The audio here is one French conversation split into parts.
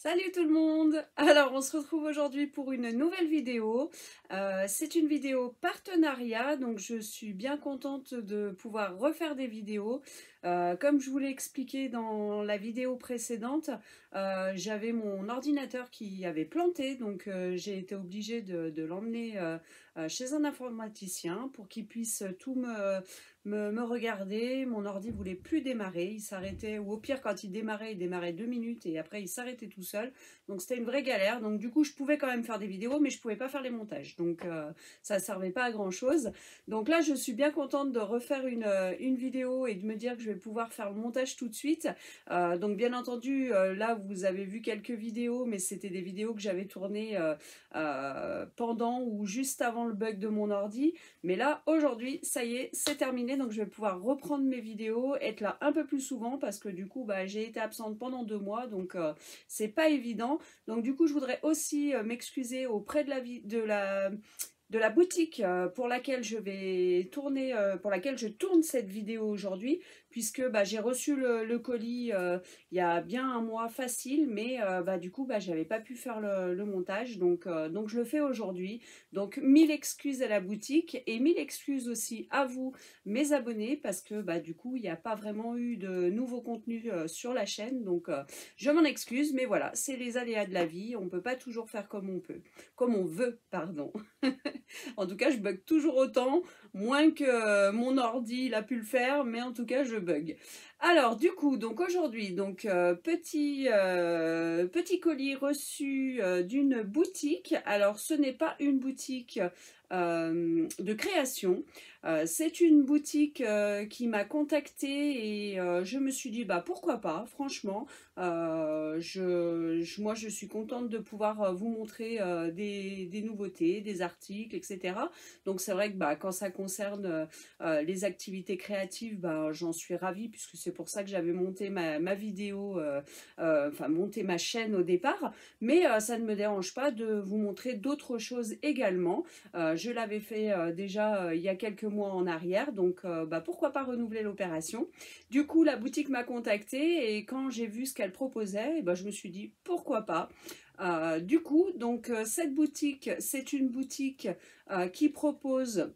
Salut tout le monde! Alors on se retrouve aujourd'hui pour une nouvelle vidéo. C'est une vidéo partenariat, donc je suis bien contente de pouvoir refaire des vidéos. Comme je vous l'ai expliqué dans la vidéo précédente, j'avais mon ordinateur qui avait planté, donc j'ai été obligée de l'emmener chez un informaticien pour qu'il puisse tout me regarder. Mon ordi voulait plus démarrer, il s'arrêtait, ou au pire quand il démarrait 2 minutes et après il s'arrêtait tout seul. Donc c'était une vraie galère. Donc du coup je pouvais quand même faire des vidéos, mais je pouvais pas faire les montages. Donc ça ne servait pas à grand chose. Donc là je suis bien contente de refaire une vidéo et de me dire que je vais pouvoir faire le montage tout de suite. Donc bien entendu là vous avez vu quelques vidéos, mais c'était des vidéos que j'avais tournées pendant ou juste avant le bug de mon ordi. Mais là aujourd'hui ça y est, c'est terminé. Donc je vais pouvoir reprendre mes vidéos, être là un peu plus souvent parce que du coup j'ai été absente pendant 2 mois, donc c'est pas évident. Donc du coup je voudrais aussi m'excuser auprès de la boutique pour laquelle je vais tourner, pour laquelle je tourne cette vidéo aujourd'hui, puisque j'ai reçu le colis il y a bien un mois facile, mais du coup j'avais pas pu faire le montage, donc je le fais aujourd'hui. Donc mille excuses à la boutique et mille excuses aussi à vous, mes abonnés, parce que du coup il n'y a pas vraiment eu de nouveaux contenus sur la chaîne, donc je m'en excuse, mais voilà, c'est les aléas de la vie, on peut pas toujours faire comme on peut, comme on veut, pardon. En tout cas, je bug toujours autant, moins que mon ordi il a pu le faire, mais en tout cas, je bug. Alors, du coup, donc aujourd'hui, petit colis reçu d'une boutique. Alors, ce n'est pas une boutique de création. C'est une boutique qui m'a contactée et je me suis dit, pourquoi pas, franchement. Moi, je suis contente de pouvoir vous montrer des nouveautés, des articles, etc. Donc, c'est vrai que quand ça concerne les activités créatives, j'en suis ravie, puisque c'est pour ça que j'avais monté ma vidéo, enfin monté ma chaîne au départ. Mais ça ne me dérange pas de vous montrer d'autres choses également. Je l'avais fait déjà il y a quelques mois en arrière, donc pourquoi pas renouveler l'opération. Du coup, la boutique m'a contactée et quand j'ai vu ce qu'elle proposait, je me suis dit pourquoi pas. Du coup, donc cette boutique, c'est une boutique qui propose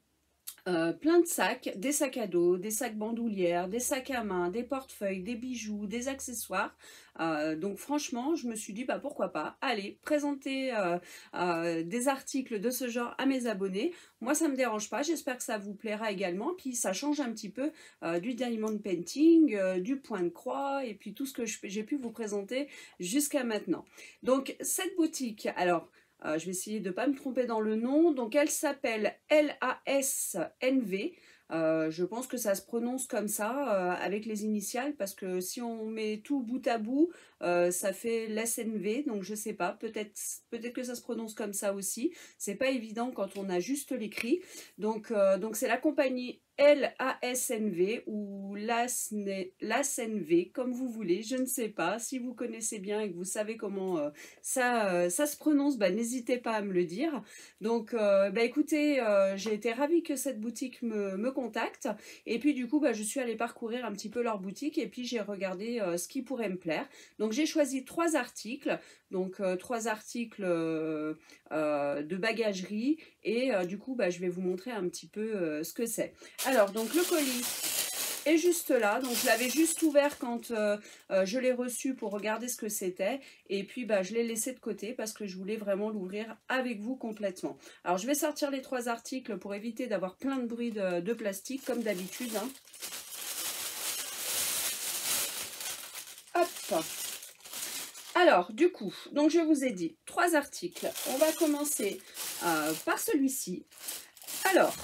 plein de sacs, des sacs à dos, des sacs bandoulières, des sacs à main, des portefeuilles, des bijoux, des accessoires. Donc franchement, je me suis dit pourquoi pas, allez, présenter des articles de ce genre à mes abonnés. Moi ça me dérange pas, j'espère que ça vous plaira également. Puis ça change un petit peu du diamond painting, du point de croix et puis tout ce que j'ai pu vous présenter jusqu'à maintenant. Donc cette boutique, alors je vais essayer de ne pas me tromper dans le nom. Donc elle s'appelle LASNV. Je pense que ça se prononce comme ça, avec les initiales, parce que si on met tout bout à bout, ça fait l'SNV, donc je sais pas, peut-être que ça se prononce comme ça aussi. C'est pas évident quand on a juste l'écrit. Donc c'est la compagnie LASNV ou LASNV, comme vous voulez, je ne sais pas. Si vous connaissez bien et que vous savez comment ça se prononce, n'hésitez pas à me le dire. Donc écoutez, j'ai été ravie que cette boutique me contacte, et puis du coup je suis allée parcourir un petit peu leur boutique et puis j'ai regardé ce qui pourrait me plaire. Donc j'ai choisi 3 articles, donc 3 articles de bagagerie, et du coup je vais vous montrer un petit peu ce que c'est. Alors donc le colis est juste là, donc je l'avais juste ouvert quand je l'ai reçu pour regarder ce que c'était, et puis je l'ai laissé de côté parce que je voulais vraiment l'ouvrir avec vous complètement. Alors je vais sortir les 3 articles pour éviter d'avoir plein de bruit de plastique comme d'habitude, hein. Hop. Alors du coup, donc je vous ai dit 3 articles. On va commencer par celui-ci. Alors,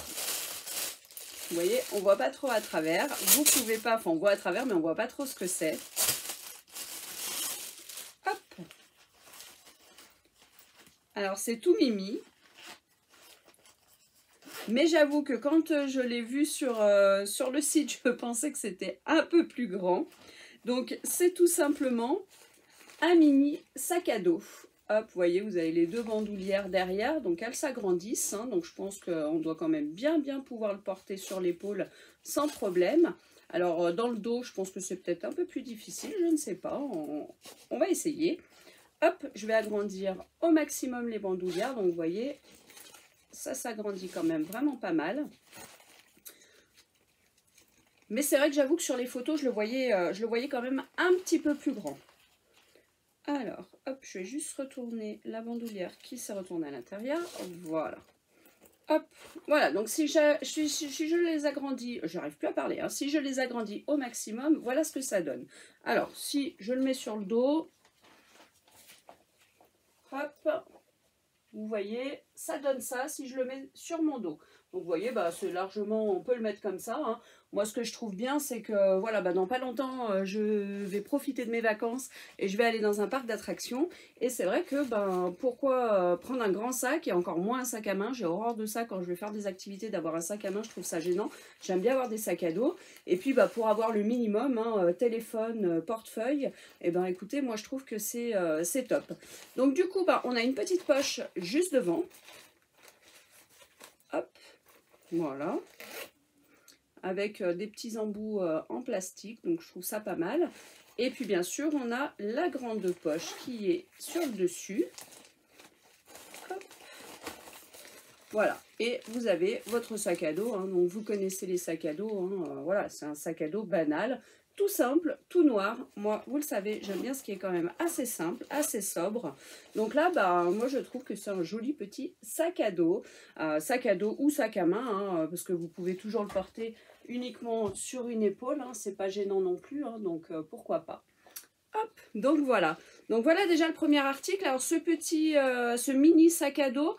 vous voyez, on voit pas trop à travers. Vous pouvez pas, enfin on voit à travers, mais on voit pas trop ce que c'est. Hop. Alors c'est tout mimi. Mais j'avoue que quand je l'ai vu sur le site, je pensais que c'était un peu plus grand. Donc c'est tout simplement un mini sac à dos. Hop, vous voyez, vous avez les 2 bandoulières derrière, donc elles s'agrandissent, hein, donc je pense qu'on doit quand même bien pouvoir le porter sur l'épaule sans problème. Alors dans le dos, je pense que c'est peut-être un peu plus difficile, je ne sais pas, on va essayer. hop, je vais agrandir au maximum les bandoulières. Donc vous voyez, ça s'agrandit quand même vraiment pas mal. Mais c'est vrai que j'avoue que sur les photos, je le voyais quand même un petit peu plus grand. Alors, hop, je vais juste retourner la bandoulière qui s'est retournée à l'intérieur. Voilà. Hop, voilà. Donc si je les agrandis, j'arrive plus à parler, hein, si je les agrandis au maximum, voilà ce que ça donne. Alors, si je le mets sur le dos, hop, vous voyez, ça donne ça si je le mets sur mon dos. Donc vous voyez, bah, c'est largement, on peut le mettre comme ça, hein. Moi, ce que je trouve bien, c'est que voilà, bah, dans pas longtemps, je vais profiter de mes vacances et je vais aller dans un parc d'attractions. Et c'est vrai que ben, pourquoi prendre un grand sac et encore moins un sac à main? J'ai horreur de ça quand je vais faire des activités, d'avoir un sac à main, je trouve ça gênant. J'aime bien avoir des sacs à dos. Et puis bah, pour avoir le minimum, hein, téléphone, portefeuille, et ben écoutez, moi je trouve que c'est top. Donc du coup, bah, on a une petite poche juste devant. Hop, voilà. Avec des petits embouts en plastique, donc je trouve ça pas mal. Et puis bien sûr, on a la grande poche qui est sur le dessus. Hop. Voilà, et vous avez votre sac à dos, hein. Donc vous connaissez les sacs à dos, hein. Voilà, c'est un sac à dos banal, tout simple, tout noir. Moi, vous le savez, j'aime bien ce qui est quand même assez simple, assez sobre. Donc là, bah, moi je trouve que c'est un joli petit sac à dos ou sac à main, hein, parce que vous pouvez toujours le porter uniquement sur une épaule, hein, c'est pas gênant non plus, hein, donc pourquoi pas. Hop, donc voilà. Donc voilà déjà le premier article. Alors ce mini sac à dos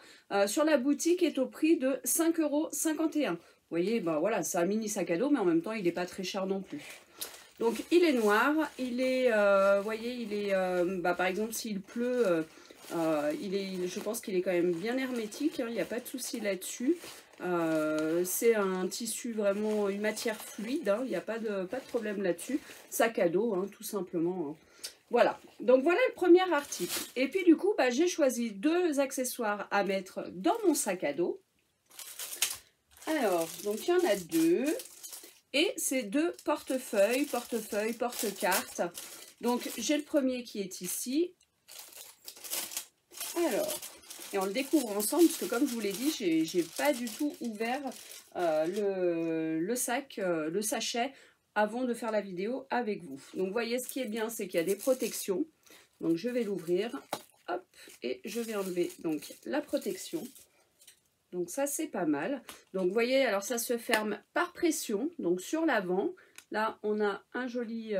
sur la boutique est au prix de 5,51 €. Vous voyez, bah voilà, c'est un mini sac à dos, mais en même temps, il n'est pas très cher non plus. Donc il est noir, il est, vous voyez, il est, bah, par exemple s'il pleut, je pense qu'il est quand même bien hermétique, hein, il n'y a pas de souci là-dessus. C'est un tissu vraiment, une matière fluide, hein, il n'y a pas de problème là-dessus. Sac à dos, hein, tout simplement. Hein. Voilà, donc voilà le premier article. Et puis du coup, bah, j'ai choisi 2 accessoires à mettre dans mon sac à dos. Alors, donc il y en a 2. Et c'est 2 portefeuilles, porte-cartes. Donc j'ai le premier qui est ici. Alors, et on le découvre ensemble, parce que comme je vous l'ai dit, j'ai pas du tout ouvert le sachet avant de faire la vidéo avec vous. Donc vous voyez, ce qui est bien, c'est qu'il y a des protections. Donc je vais l'ouvrir, hop, et je vais enlever donc la protection. Donc ça c'est pas mal. Donc vous voyez, alors ça se ferme par pression, donc sur l'avant. Là on a un joli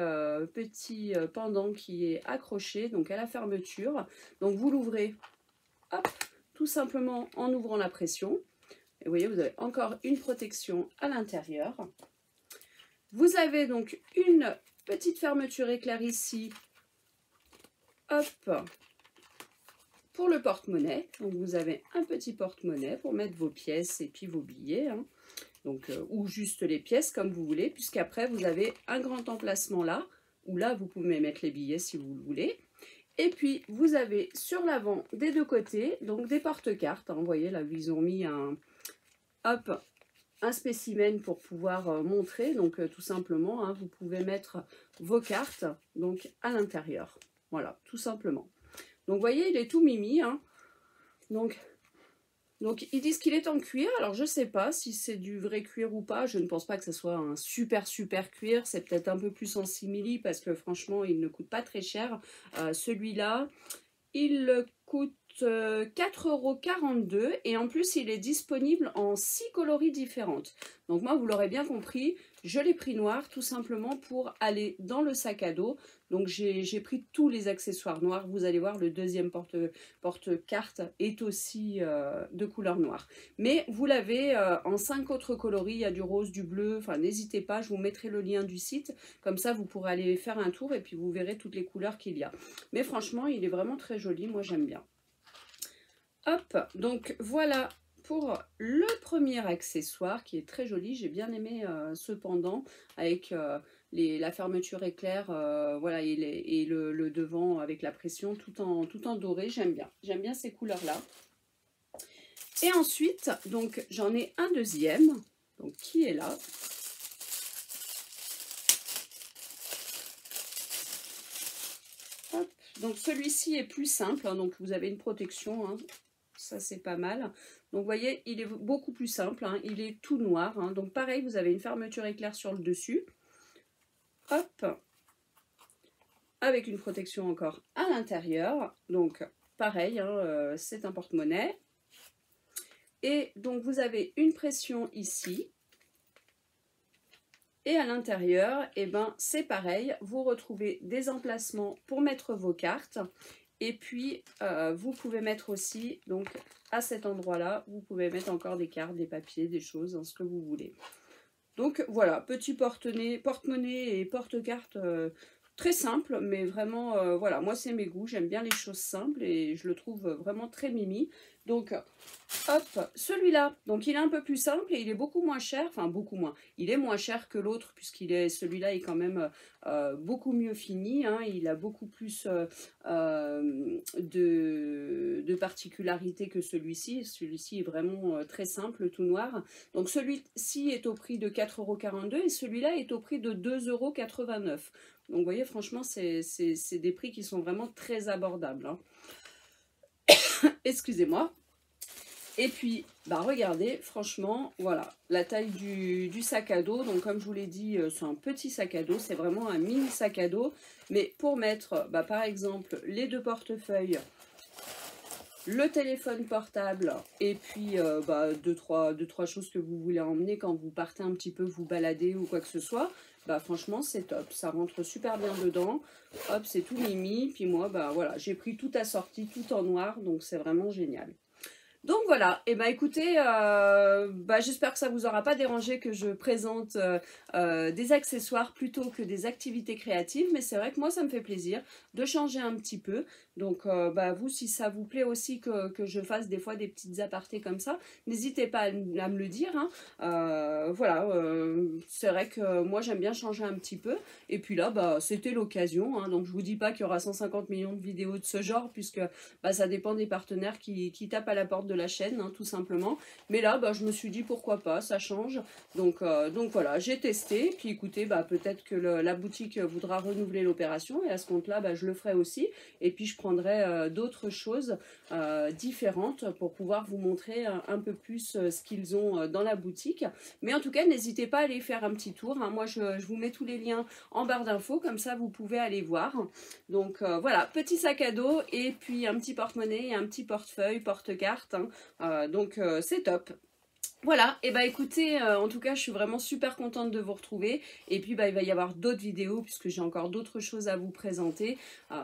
petit pendant qui est accroché donc à la fermeture. Donc vous l'ouvrez, hop, tout simplement en ouvrant la pression. Et vous voyez, vous avez encore une protection à l'intérieur. Vous avez donc une petite fermeture éclair ici, hop, pour le porte-monnaie. Donc vous avez un petit porte-monnaie pour mettre vos pièces et puis vos billets, hein. Donc, ou juste les pièces comme vous voulez, puisqu'après vous avez un grand emplacement là, où là vous pouvez mettre les billets si vous le voulez. Et puis vous avez sur l'avant des 2 côtés, donc des porte-cartes, hein. Vous voyez là, ils ont mis un spécimen pour pouvoir montrer, donc tout simplement, hein, vous pouvez mettre vos cartes donc à l'intérieur. Voilà, tout simplement. Donc vous voyez, il est tout mimi, hein. Donc ils disent qu'il est en cuir. Alors je sais pas si c'est du vrai cuir ou pas. Je ne pense pas que ce soit un super cuir. C'est peut-être un peu plus en simili parce que franchement il ne coûte pas très cher. Celui-là, il coûte 4,42 € et en plus il est disponible en 6 coloris différentes. Donc moi, vous l'aurez bien compris, je l'ai pris noir tout simplement pour aller dans le sac à dos. Donc j'ai pris tous les accessoires noirs. Vous allez voir, le deuxième porte-carte est aussi de couleur noire. Mais vous l'avez en 5 autres coloris, il y a du rose, du bleu, enfin n'hésitez pas, je vous mettrai le lien du site. Comme ça, vous pourrez aller faire un tour et puis vous verrez toutes les couleurs qu'il y a. Mais franchement, il est vraiment très joli, moi j'aime bien. Hop, donc voilà pour le premier accessoire qui est très joli. J'ai bien aimé ce pendant avec la fermeture éclair, voilà, et le devant avec la pression tout en doré. J'aime bien ces couleurs-là. Et ensuite, donc j'en ai un deuxième, donc qui est là. Hop, Donc celui-ci est plus simple, hein, donc vous avez une protection, hein, ça c'est pas mal. Donc vous voyez, il est beaucoup plus simple, hein, il est tout noir. Hein, donc pareil, vous avez une fermeture éclair sur le dessus. Hop, avec une protection encore à l'intérieur. Donc pareil, hein, c'est un porte-monnaie. Et donc vous avez une pression ici. Et à l'intérieur, eh ben, c'est pareil, vous retrouvez des emplacements pour mettre vos cartes. Et puis, vous pouvez mettre aussi, donc à cet endroit-là, vous pouvez mettre encore des cartes, des papiers, des choses, hein, ce que vous voulez. Donc voilà, petit porte-monnaie et porte-carte très simple, mais vraiment, voilà, moi c'est mes goûts, j'aime bien les choses simples et je le trouve vraiment très mimi. Donc, hop, celui-là, donc il est un peu plus simple et il est beaucoup moins cher, enfin beaucoup moins, il est moins cher que l'autre celui-là est quand même beaucoup mieux fini, hein, il a beaucoup plus de particularités que celui-ci est vraiment très simple, tout noir. Donc celui-ci est au prix de 4,42 € et celui-là est au prix de 2,89 €. Donc vous voyez, franchement, c'est des prix qui sont vraiment très abordables. Hein. Excusez-moi. Et puis, bah regardez, franchement, voilà, la taille du sac à dos. Donc comme je vous l'ai dit, c'est un petit sac à dos, c'est vraiment un mini sac à dos. Mais pour mettre, bah, par exemple, les deux portefeuilles, le téléphone portable et puis bah, deux, trois choses que vous voulez emmener quand vous partez un petit peu vous balader ou quoi que ce soit, bah franchement c'est top, ça rentre super bien dedans. Hop, c'est tout mimi, puis moi bah voilà, j'ai pris tout assorti, tout en noir, donc c'est vraiment génial. Donc voilà, et bah écoutez, bah, j'espère que ça vous aura pas dérangé que je présente des accessoires plutôt que des activités créatives, mais c'est vrai que moi ça me fait plaisir de changer un petit peu. Donc bah, vous, si ça vous plaît aussi que je fasse des fois des petites apartés comme ça, n'hésitez pas à me le dire. Hein. Voilà, c'est vrai que moi j'aime bien changer un petit peu, et puis là bah, c'était l'occasion, hein. Donc je vous dis pas qu'il y aura 150 millions de vidéos de ce genre, puisque bah, ça dépend des partenaires qui tapent à la porte de la chaîne, hein, tout simplement. Mais là, bah, je me suis dit pourquoi pas, ça change. Donc voilà, j'ai testé. Puis écoutez, bah, peut-être que la boutique voudra renouveler l'opération et à ce compte-là, bah, je le ferai aussi. Et puis je prendrai d'autres choses différentes pour pouvoir vous montrer un peu plus ce qu'ils ont dans la boutique. Mais en tout cas, n'hésitez pas à aller faire un petit tour. Hein. Moi, je vous mets tous les liens en barre d'infos, comme ça vous pouvez aller voir. Donc voilà, petit sac à dos et puis un petit porte-monnaie et un petit portefeuille, porte-carte. Hein. Donc c'est top. Voilà, et bah écoutez, en tout cas je suis vraiment super contente de vous retrouver et puis bah il va y avoir d'autres vidéos puisque j'ai encore d'autres choses à vous présenter,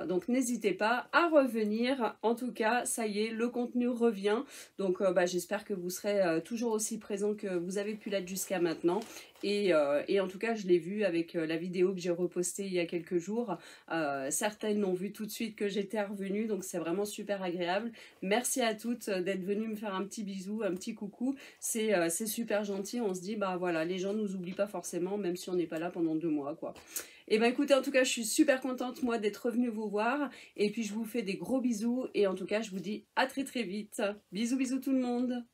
donc n'hésitez pas à revenir. En tout cas ça y est, le contenu revient, donc bah, j'espère que vous serez toujours aussi présent que vous avez pu l'être jusqu'à maintenant. Et en tout cas je l'ai vu avec la vidéo que j'ai repostée il y a quelques jours, certaines l'ont vu tout de suite que j'étais revenue, donc c'est vraiment super agréable. Merci à toutes d'être venues me faire un petit bisou, un petit coucou, c'est super gentil, on se dit bah voilà, les gens nous oublient pas forcément même si on n'est pas là pendant 2 mois quoi. Et ben écoutez, en tout cas je suis super contente moi d'être revenue vous voir et puis je vous fais des gros bisous et en tout cas je vous dis à très très vite. Bisous bisous tout le monde.